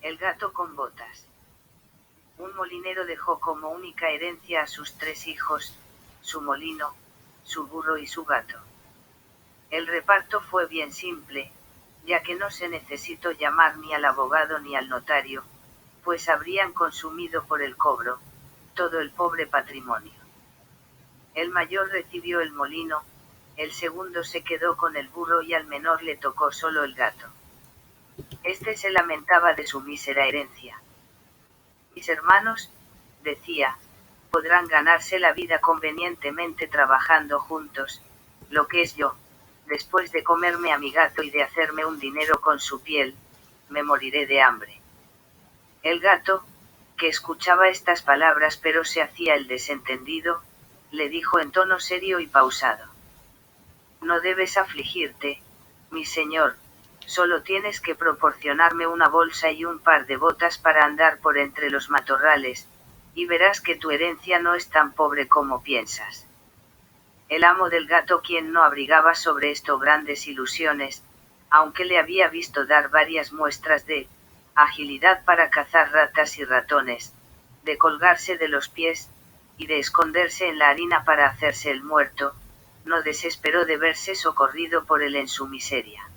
El gato con botas. Un molinero dejó como única herencia a sus 3 hijos, su molino, su burro y su gato. El reparto fue bien simple, ya que no se necesitó llamar ni al abogado ni al notario, pues habrían consumido por el cobro todo el pobre patrimonio. El mayor recibió el molino, el segundo se quedó con el burro y al menor le tocó solo el gato. Este se lamentaba de su mísera herencia. Mis hermanos, decía, podrán ganarse la vida convenientemente trabajando juntos, lo que es yo, después de comerme a mi gato y de hacerme un dinero con su piel, me moriré de hambre. El gato, que escuchaba estas palabras pero se hacía el desentendido, le dijo en tono serio y pausado: no debes afligirte, mi señor, solo tienes que proporcionarme una bolsa y un par de botas para andar por entre los matorrales, y verás que tu herencia no es tan pobre como piensas. El amo del gato, quien no abrigaba sobre esto grandes ilusiones, aunque le había visto dar varias muestras de agilidad para cazar ratas y ratones, de colgarse de los pies, y de esconderse en la harina para hacerse el muerto, no desesperó de verse socorrido por él en su miseria.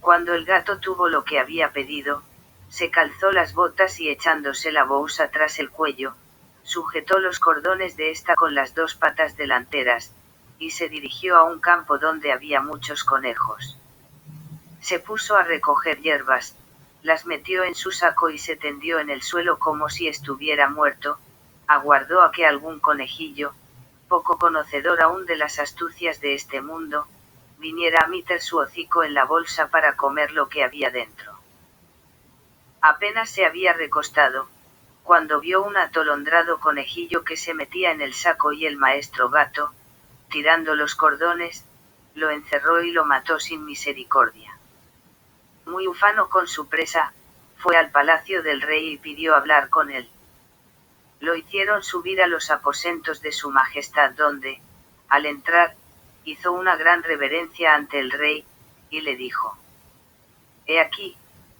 Cuando el gato tuvo lo que había pedido, se calzó las botas y echándose la bolsa tras el cuello, sujetó los cordones de esta con las 2 patas delanteras, y se dirigió a un campo donde había muchos conejos. Se puso a recoger hierbas, las metió en su saco y se tendió en el suelo como si estuviera muerto, aguardó a que algún conejillo, poco conocedor aún de las astucias de este mundo, viniera a meter su hocico en la bolsa para comer lo que había dentro. Apenas se había recostado, cuando vio un atolondrado conejillo que se metía en el saco y el maestro gato, tirando los cordones, lo encerró y lo mató sin misericordia. Muy ufano con su presa, fue al palacio del rey y pidió hablar con él. Lo hicieron subir a los aposentos de su majestad donde, al entrar, hizo una gran reverencia ante el rey, y le dijo: he aquí,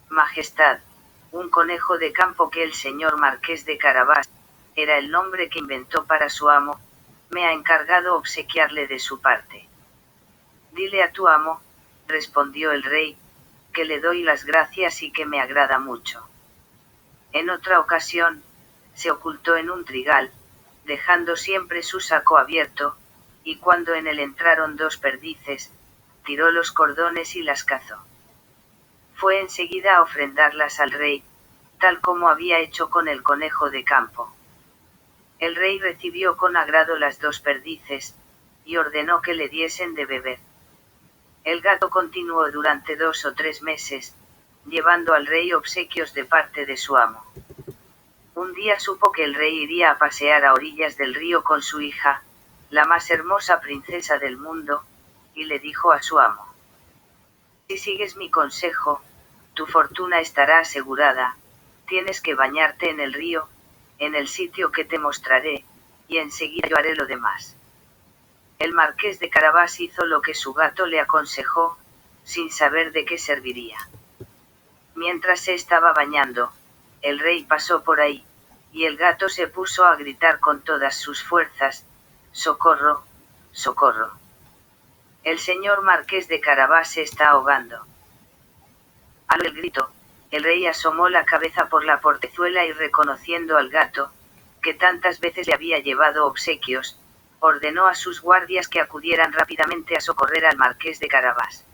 majestad, un conejo de campo que el señor marqués de Carabás, era el nombre que inventó para su amo, me ha encargado obsequiarle de su parte. Dile a tu amo, respondió el rey, que le doy las gracias y que me agrada mucho. En otra ocasión, se ocultó en un trigal, dejando siempre su saco abierto, y cuando en él entraron 2 perdices, tiró los cordones y las cazó. Fue enseguida a ofrendarlas al rey, tal como había hecho con el conejo de campo. El rey recibió con agrado las 2 perdices, y ordenó que le diesen de beber. El gato continuó durante 2 o 3 meses, llevando al rey obsequios de parte de su amo. Un día supo que el rey iría a pasear a orillas del río con su hija, la más hermosa princesa del mundo, y le dijo a su amo: si sigues mi consejo, tu fortuna estará asegurada, tienes que bañarte en el río, en el sitio que te mostraré, y enseguida yo haré lo demás. El marqués de Carabás hizo lo que su gato le aconsejó, sin saber de qué serviría. Mientras se estaba bañando, el rey pasó por ahí, y el gato se puso a gritar con todas sus fuerzas: ¡socorro, socorro! El señor marqués de Carabás se está ahogando. Al oír el grito, el rey asomó la cabeza por la portezuela y reconociendo al gato, que tantas veces le había llevado obsequios, ordenó a sus guardias que acudieran rápidamente a socorrer al marqués de Carabás.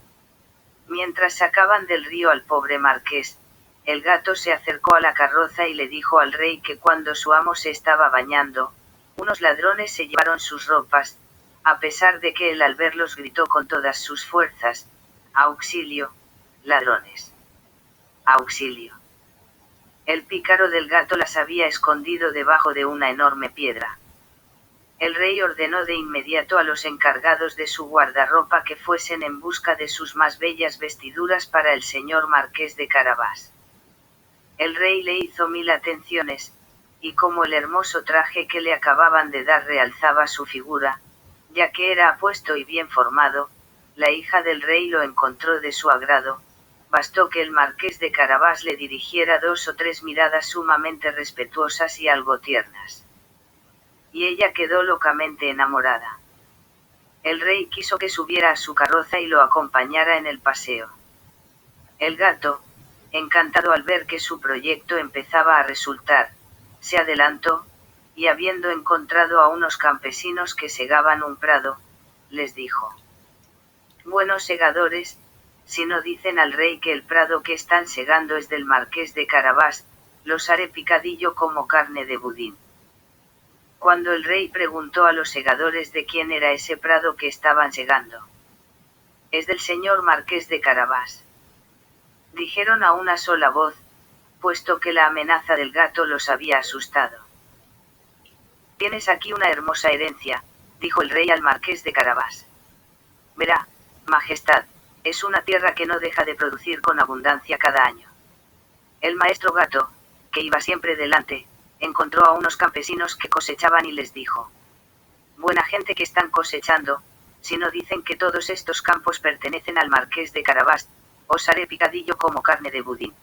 Mientras sacaban del río al pobre marqués, el gato se acercó a la carroza y le dijo al rey que cuando su amo se estaba bañando, unos ladrones se llevaron sus ropas, a pesar de que él al verlos gritó con todas sus fuerzas: ¡auxilio, ladrones! ¡Auxilio! El pícaro del gato las había escondido debajo de una enorme piedra. El rey ordenó de inmediato a los encargados de su guardarropa que fuesen en busca de sus más bellas vestiduras para el señor marqués de Carabás. El rey le hizo 1000 atenciones, y como el hermoso traje que le acababan de dar realzaba su figura, ya que era apuesto y bien formado, la hija del rey lo encontró de su agrado, bastó que el marqués de Carabás le dirigiera 2 o 3 miradas sumamente respetuosas y algo tiernas. Y ella quedó locamente enamorada. El rey quiso que subiera a su carroza y lo acompañara en el paseo. El gato, encantado al ver que su proyecto empezaba a resultar, se adelantó, y habiendo encontrado a unos campesinos que segaban un prado, les dijo: «Buenos segadores, si no dicen al rey que el prado que están segando es del marqués de Carabás, los haré picadillo como carne de budín». Cuando el rey preguntó a los segadores de quién era ese prado que estaban segando: «Es del señor marqués de Carabás», dijeron a una sola voz, puesto que la amenaza del gato los había asustado. «Tienes aquí una hermosa herencia», dijo el rey al marqués de Carabás. «Verá, Majestad, es una tierra que no deja de producir con abundancia cada año». El maestro gato, que iba siempre delante, encontró a unos campesinos que cosechaban y les dijo: «Buena gente que están cosechando, si no dicen que todos estos campos pertenecen al marqués de Carabás, os haré picadillo como carne de budín».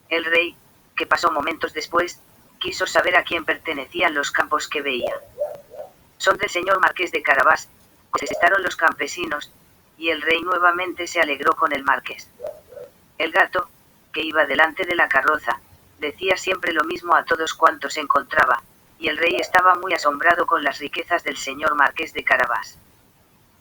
El rey, que pasó momentos después, quiso saber a quién pertenecían los campos que veía. «Son del señor marqués de Carabás», contestaron los campesinos, y el rey nuevamente se alegró con el marqués. El gato, que iba delante de la carroza, decía siempre lo mismo a todos cuantos encontraba, y el rey estaba muy asombrado con las riquezas del señor marqués de Carabás.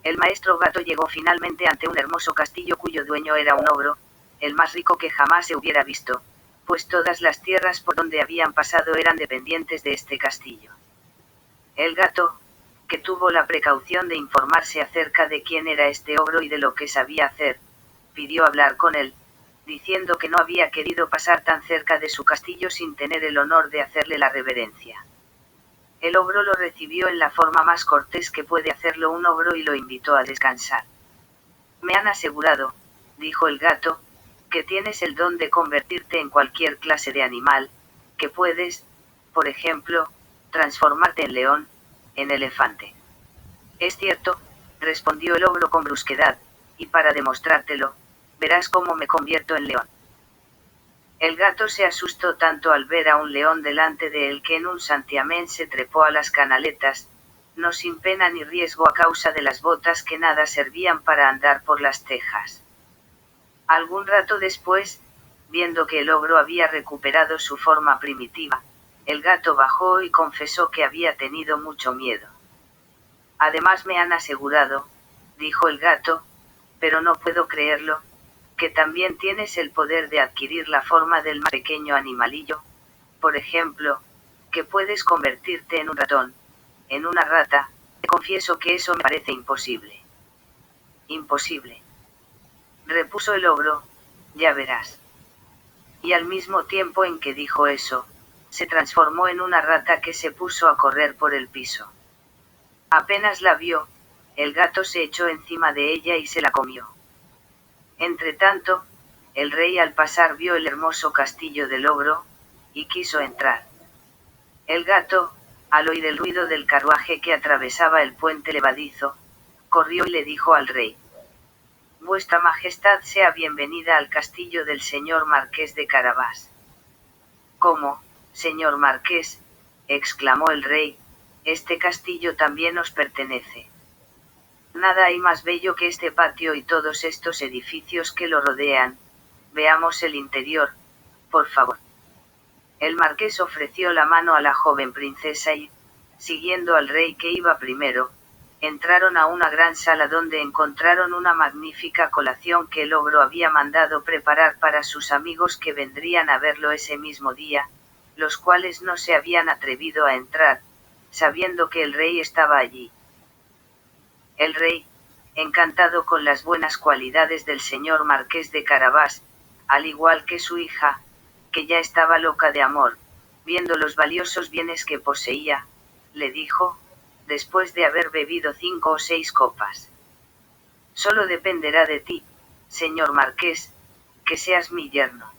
El maestro gato llegó finalmente ante un hermoso castillo cuyo dueño era un ogro, el más rico que jamás se hubiera visto, pues todas las tierras por donde habían pasado eran dependientes de este castillo. El gato, que tuvo la precaución de informarse acerca de quién era este ogro y de lo que sabía hacer, pidió hablar con él, diciendo que no había querido pasar tan cerca de su castillo sin tener el honor de hacerle la reverencia. El ogro lo recibió en la forma más cortés que puede hacerlo un ogro y lo invitó a descansar. «Me han asegurado», dijo el gato, «que tienes el don de convertirte en cualquier clase de animal, que puedes, por ejemplo, transformarte en león, en elefante». «Es cierto», respondió el ogro con brusquedad, «y para demostrártelo, verás cómo me convierto en león». El gato se asustó tanto al ver a un león delante de él que en un santiamén se trepó a las canaletas, no sin pena ni riesgo a causa de las botas que nada servían para andar por las tejas. Algún rato después, viendo que el ogro había recuperado su forma primitiva, el gato bajó y confesó que había tenido mucho miedo. «Además me han asegurado», dijo el gato, «pero no puedo creerlo, que también tienes el poder de adquirir la forma del más pequeño animalillo, por ejemplo, que puedes convertirte en un ratón, en una rata. Te confieso que eso me parece imposible». «Imposible», repuso el ogro, «ya verás». Y al mismo tiempo en que dijo eso, se transformó en una rata que se puso a correr por el piso. Apenas la vio, el gato se echó encima de ella y se la comió. Entretanto, el rey al pasar vio el hermoso castillo del ogro, y quiso entrar. El gato, al oír el ruido del carruaje que atravesaba el puente levadizo, corrió y le dijo al rey: «Vuestra Majestad sea bienvenida al castillo del señor marqués de Carabás». «¿Cómo, señor marqués?», exclamó el rey, «este castillo también os pertenece». «Nada hay más bello que este patio y todos estos edificios que lo rodean. Veamos el interior, por favor». El marqués ofreció la mano a la joven princesa y, siguiendo al rey que iba primero, entraron a una gran sala donde encontraron una magnífica colación que el ogro había mandado preparar para sus amigos que vendrían a verlo ese mismo día, los cuales no se habían atrevido a entrar, sabiendo que el rey estaba allí. El rey, encantado con las buenas cualidades del señor marqués de Carabás, al igual que su hija, que ya estaba loca de amor, viendo los valiosos bienes que poseía, le dijo, después de haber bebido 5 o 6 copas: «Solo dependerá de ti, señor marqués, que seas mi yerno».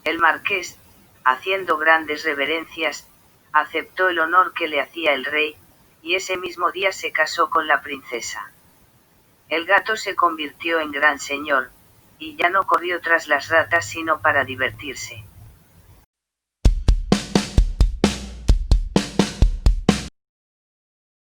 El marqués, haciendo grandes reverencias, aceptó el honor que le hacía el rey, y ese mismo día se casó con la princesa. El gato se convirtió en gran señor, y ya no corrió tras las ratas sino para divertirse.